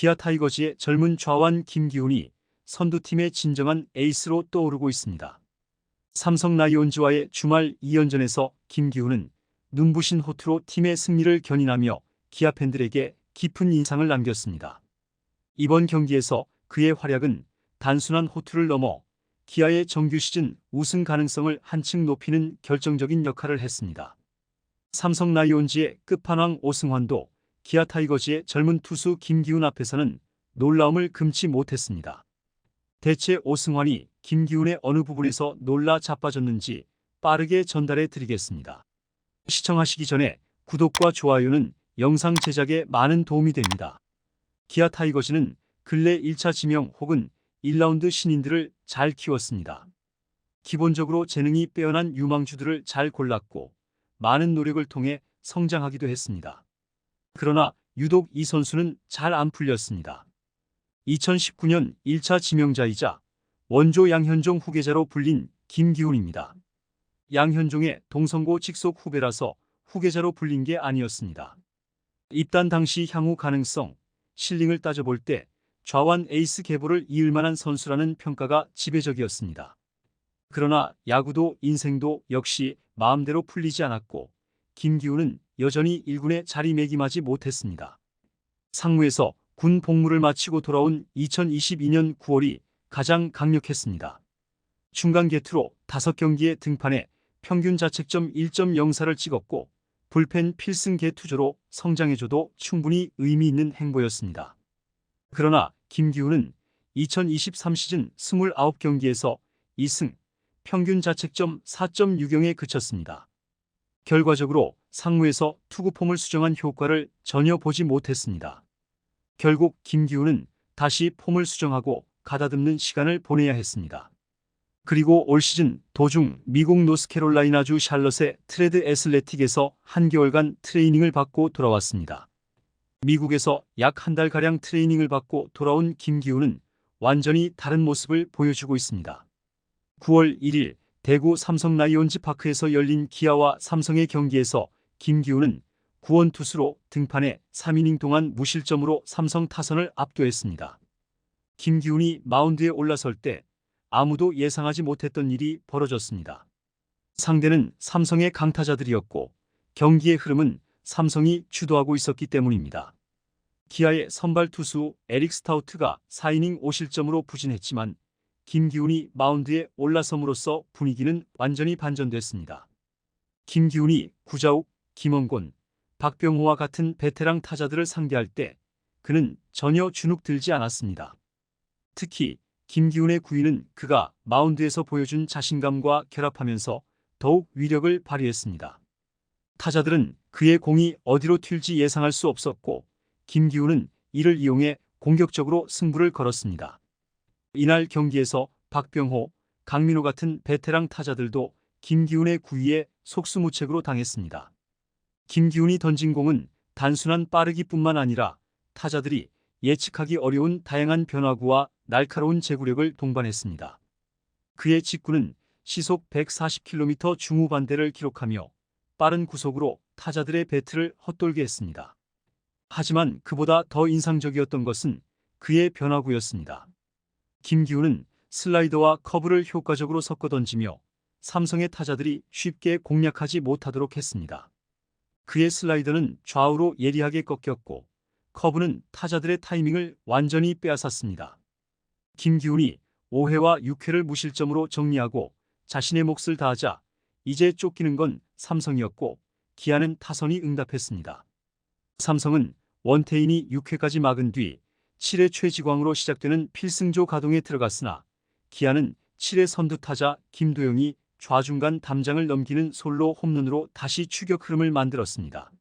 기아 타이거즈의 젊은 좌완 김기훈이 선두팀의 진정한 에이스로 떠오르고 있습니다. 삼성 라이온즈와의 주말 2연전에서 김기훈은 눈부신 호투로 팀의 승리를 견인하며 기아 팬들에게 깊은 인상을 남겼습니다. 이번 경기에서 그의 활약은 단순한 호투를 넘어 기아의 정규 시즌 우승 가능성을 한층 높이는 결정적인 역할을 했습니다. 삼성 라이온즈의 끝판왕 오승환도 기아 타이거즈의 젊은 투수 김기훈 앞에서는 놀라움을 금치 못했습니다. 대체 오승환이 김기훈의 어느 부분에서 놀라 자빠졌는지 빠르게 전달해 드리겠습니다. 시청하시기 전에 구독과 좋아요는 영상 제작에 많은 도움이 됩니다. 기아 타이거즈는 근래 1차 지명 혹은 1라운드 신인들을 잘 키웠습니다. 기본적으로 재능이 빼어난 유망주들을 잘 골랐고 많은 노력을 통해 성장하기도 했습니다. 그러나 유독 이 선수는 잘 안 풀렸습니다. 2019년 1차 지명자이자 원조 양현종 후계자로 불린 김기훈입니다. 양현종의 동성고 직속 후배라서 후계자로 불린 게 아니었습니다. 입단 당시 향후 가능성, 실링을 따져볼 때 좌완 에이스 계보를 이을 만한 선수라는 평가가 지배적이었습니다. 그러나 야구도 인생도 역시 마음대로 풀리지 않았고 김기훈은 여전히 1군에 자리매김하지 못했습니다. 상무에서 군 복무를 마치고 돌아온 2022년 9월이 가장 강력했습니다. 중간 개투로 5경기에 등판해 평균 자책점 1.04를 찍었고 불펜 필승 개투조로 성장해줘도 충분히 의미 있는 행보였습니다. 그러나 김기훈은 2023 시즌 29경기에서 2승, 평균 자책점 4.60에 그쳤습니다. 결과적으로 상무에서 투구폼을 수정한 효과를 전혀 보지 못했습니다. 결국 김기훈은 다시 폼을 수정하고 가다듬는 시간을 보내야 했습니다. 그리고 올 시즌 도중 미국 노스캐롤라이나주 샬럿의 트레드 애슬레틱에서 한개월간 트레이닝을 받고 돌아왔습니다. 미국에서 약 한 달가량 트레이닝을 받고 돌아온 김기훈은 완전히 다른 모습을 보여주고 있습니다. 9월 1일 대구 삼성 라이온즈 파크에서 열린 기아와 삼성의 경기에서 김기훈은 구원 투수로 등판해 3이닝 동안 무실점으로 삼성 타선을 압도했습니다. 김기훈이 마운드에 올라설 때 아무도 예상하지 못했던 일이 벌어졌습니다. 상대는 삼성의 강타자들이었고 경기의 흐름은 삼성이 주도하고 있었기 때문입니다. 기아의 선발 투수 에릭 스타우트가 4이닝 5실점으로 부진했지만 김기훈이 마운드에 올라섬으로써 분위기는 완전히 반전됐습니다. 김기훈이 구자욱, 김원곤, 박병호와 같은 베테랑 타자들을 상대할 때 그는 전혀 주눅 들지 않았습니다. 특히 김기훈의 구위는 그가 마운드에서 보여준 자신감과 결합하면서 더욱 위력을 발휘했습니다. 타자들은 그의 공이 어디로 튈지 예상할 수 없었고 김기훈은 이를 이용해 공격적으로 승부를 걸었습니다. 이날 경기에서 박병호, 강민호 같은 베테랑 타자들도 김기훈의 구위에 속수무책으로 당했습니다. 김기훈이 던진 공은 단순한 빠르기뿐만 아니라 타자들이 예측하기 어려운 다양한 변화구와 날카로운 제구력을 동반했습니다. 그의 직구는 시속 140km 중후반대를 기록하며 빠른 구속으로 타자들의 배트를 헛돌게 했습니다. 하지만 그보다 더 인상적이었던 것은 그의 변화구였습니다. 김기훈은 슬라이더와 커브를 효과적으로 섞어 던지며 삼성의 타자들이 쉽게 공략하지 못하도록 했습니다. 그의 슬라이더는 좌우로 예리하게 꺾였고 커브는 타자들의 타이밍을 완전히 빼앗았습니다. 김기훈이 5회와 6회를 무실점으로 정리하고 자신의 몫을 다하자 이제 쫓기는 건 삼성이었고 기아는 타선이 응답했습니다. 삼성은 원태인이 6회까지 막은 뒤 7회 최지광으로 시작되는 필승조 가동에 들어갔으나 기아는 7회 선두타자 김도영이 좌중간 담장을 넘기는 솔로 홈런으로 다시 추격 흐름을 만들었습니다.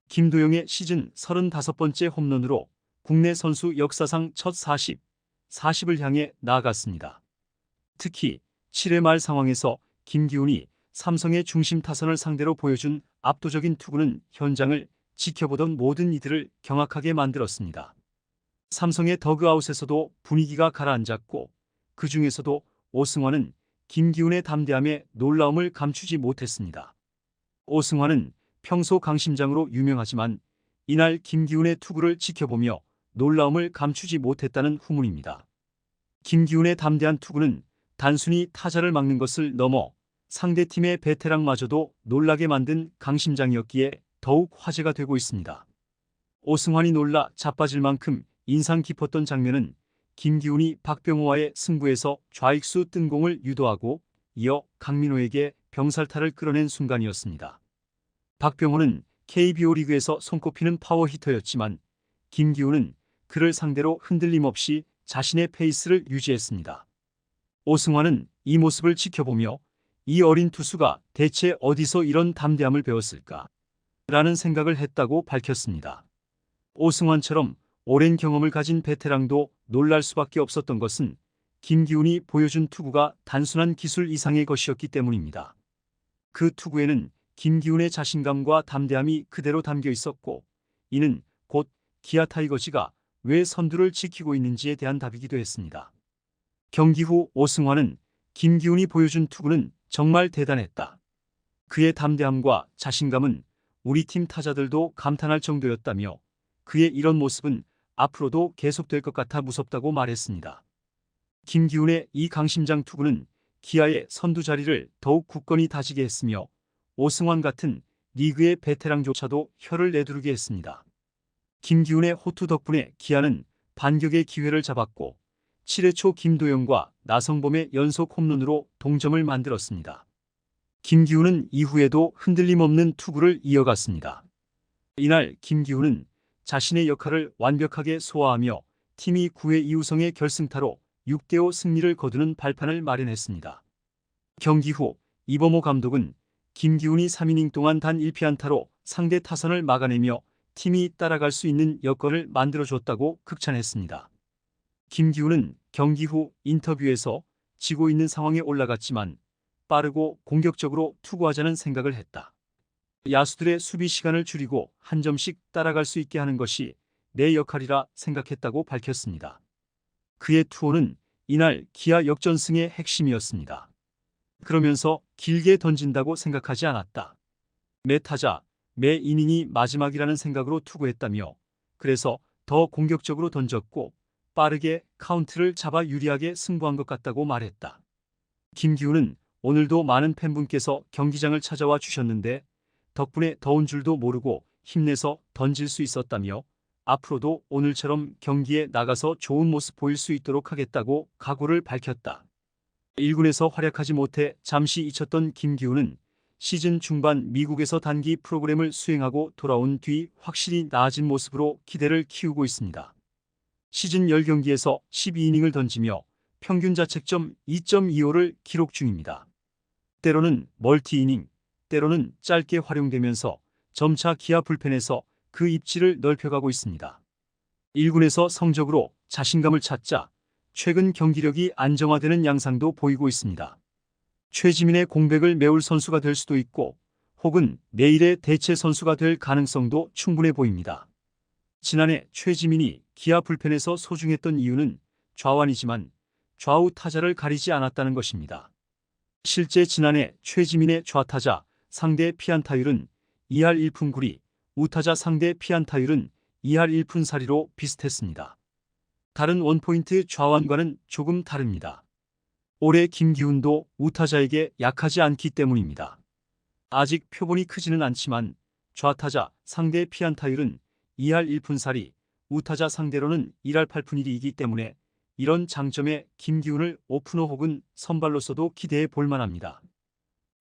김도영의 시즌 35번째 홈런으로 국내 선수 역사상 첫 40을 향해 나아갔습니다. 특히 7회 말 상황에서 김기훈이 삼성의 중심 타선을 상대로 보여준 압도적인 투구는 현장을 지켜보던 모든 이들을 경악하게 만들었습니다. 삼성의 더그아웃에서도 분위기가 가라앉았고 그 중에서도 오승환은 김기훈의 담대함에 놀라움을 감추지 못했습니다. 오승환은 평소 강심장으로 유명하지만 이날 김기훈의 투구를 지켜보며 놀라움을 감추지 못했다는 후문입니다. 김기훈의 담대한 투구는 단순히 타자를 막는 것을 넘어 상대팀의 베테랑마저도 놀라게 만든 강심장이었기에 더욱 화제가 되고 있습니다. 오승환이 놀라 자빠질 만큼 인상 깊었던 장면은 김기훈이 박병호와의 승부에서 좌익수 뜬공을 유도하고 이어 강민호에게 병살타를 끌어낸 순간이었습니다. 박병호는 KBO 리그에서 손꼽히는 파워히터였지만 김기훈은 그를 상대로 흔들림 없이 자신의 페이스를 유지했습니다. 오승환은 이 모습을 지켜보며 이 어린 투수가 대체 어디서 이런 담대함을 배웠을까? 라는 생각을 했다고 밝혔습니다. 오승환처럼 오랜 경험을 가진 베테랑도 놀랄 수밖에 없었던 것은 김기훈이 보여준 투구가 단순한 기술 이상의 것이었기 때문입니다. 그 투구에는 김기훈의 자신감과 담대함이 그대로 담겨 있었고, 이는 곧 기아 타이거즈가 왜 선두를 지키고 있는지에 대한 답이기도 했습니다. 경기 후 오승환은 김기훈이 보여준 투구는 정말 대단했다. 그의 담대함과 자신감은 우리 팀 타자들도 감탄할 정도였다며 그의 이런 모습은 앞으로도 계속될 것 같아 무섭다고 말했습니다. 김기훈의 이 강심장 투구는 기아의 선두 자리를 더욱 굳건히 다지게 했으며 오승환 같은 리그의 베테랑조차도 혀를 내두르게 했습니다. 김기훈의 호투 덕분에 기아는 반격의 기회를 잡았고 7회 초 김도영과 나성범의 연속 홈런으로 동점을 만들었습니다. 김기훈은 이후에도 흔들림 없는 투구를 이어갔습니다. 이날 김기훈은 자신의 역할을 완벽하게 소화하며 팀이 9회 이우성의 결승타로 6대5 승리를 거두는 발판을 마련했습니다. 경기 후 이범호 감독은 김기훈이 3이닝 동안 단 1피안타로 상대 타선을 막아내며 팀이 따라갈 수 있는 여건을 만들어줬다고 극찬했습니다. 김기훈은 경기 후 인터뷰에서 지고 있는 상황에 올라갔지만 빠르고 공격적으로 투구하자는 생각을 했다. 야수들의 수비 시간을 줄이고 한 점씩 따라갈 수 있게 하는 것이 내 역할이라 생각했다고 밝혔습니다. 그의 투호는 이날 기아 역전승의 핵심이었습니다. 그러면서 길게 던진다고 생각하지 않았다. 매 타자, 매 이닝이 마지막이라는 생각으로 투구했다며 그래서 더 공격적으로 던졌고 빠르게 카운트를 잡아 유리하게 승부한 것 같다고 말했다. 김기훈은 오늘도 많은 팬분께서 경기장을 찾아와 주셨는데 덕분에 더운 줄도 모르고 힘내서 던질 수 있었다며 앞으로도 오늘처럼 경기에 나가서 좋은 모습 보일 수 있도록 하겠다고 각오를 밝혔다. 1군에서 활약하지 못해 잠시 잊혔던 김기훈은 시즌 중반 미국에서 단기 프로그램을 수행하고 돌아온 뒤 확실히 나아진 모습으로 기대를 키우고 있습니다. 시즌 10경기에서 12이닝을 던지며 평균 자책점 2.25를 기록 중입니다. 때로는 멀티이닝, 때로는 짧게 활용되면서 점차 기아 불펜에서 그 입지를 넓혀가고 있습니다. 1군에서 성적으로 자신감을 찾자 최근 경기력이 안정화되는 양상도 보이고 있습니다. 최지민의 공백을 메울 선수가 될 수도 있고 혹은 내일의 대체 선수가 될 가능성도 충분해 보입니다. 지난해 최지민이 기아 불펜에서 소중했던 이유는 좌완이지만 좌우 타자를 가리지 않았다는 것입니다. 실제 지난해 최지민의 좌타자 상대 피안타율은 2할 1푼 9리, 우타자 상대 피안타율은 2할 1푼 4리로 비슷했습니다. 다른 원포인트 좌완과는 조금 다릅니다. 올해 김기훈도 우타자에게 약하지 않기 때문입니다. 아직 표본이 크지는 않지만 좌타자 상대 피안타율은 2할 1푼 4리, 우타자 상대로는 1할 8푼 1리이기 때문에 이런 장점에 김기훈을 오프너 혹은 선발로서도 기대해 볼 만합니다.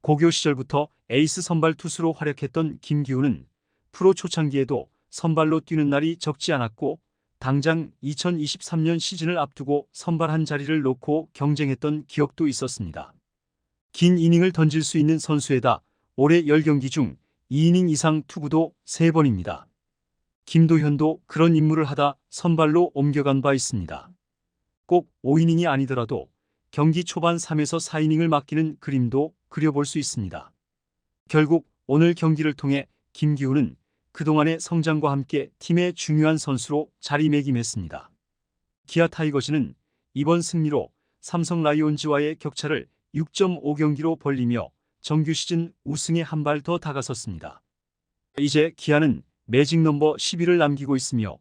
고교 시절부터 에이스 선발 투수로 활약했던 김기훈은 프로 초창기에도 선발로 뛰는 날이 적지 않았고 당장 2023년 시즌을 앞두고 선발한 자리를 놓고 경쟁했던 기억도 있었습니다. 긴 이닝을 던질 수 있는 선수에다 올해 10경기 중 2이닝 이상 투구도 3번입니다. 김도현도 그런 임무를 하다 선발로 옮겨간 바 있습니다. 꼭 5이닝이 아니더라도 경기 초반 3에서 4이닝을 맡기는 그림도 그려볼 수 있습니다. 결국 오늘 경기를 통해 김기훈은 그동안의 성장과 함께 팀의 중요한 선수로 자리매김했습니다. 기아 타이거즈는 이번 승리로 삼성 라이온즈와의 격차를 6.5경기로 벌리며 정규 시즌 우승에 한 발 더 다가섰습니다. 이제 기아는 매직 넘버 11을 남기고 있으며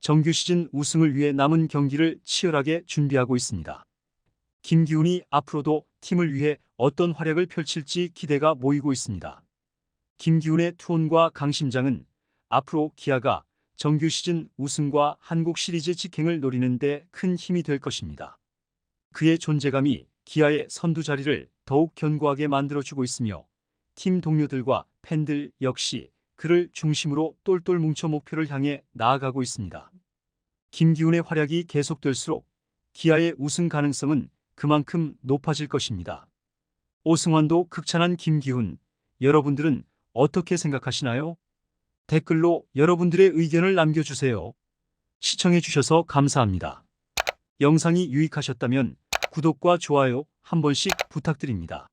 정규 시즌 우승을 위해 남은 경기를 치열하게 준비하고 있습니다. 김기훈이 앞으로도 팀을 위해 어떤 활약을 펼칠지 기대가 모이고 있습니다. 김기훈의 투혼과 강심장은 앞으로 기아가 정규 시즌 우승과 한국 시리즈 직행을 노리는 데 큰 힘이 될 것입니다. 그의 존재감이 기아의 선두 자리를 더욱 견고하게 만들어주고 있으며 팀 동료들과 팬들 역시 그를 중심으로 똘똘 뭉쳐 목표를 향해 나아가고 있습니다. 김기훈의 활약이 계속될수록 기아의 우승 가능성은 그만큼 높아질 것입니다. 오승환도 극찬한 김기훈, 여러분들은 어떻게 생각하시나요? 댓글로 여러분들의 의견을 남겨주세요. 시청해주셔서 감사합니다. 영상이 유익하셨다면 구독과 좋아요 한 번씩 부탁드립니다.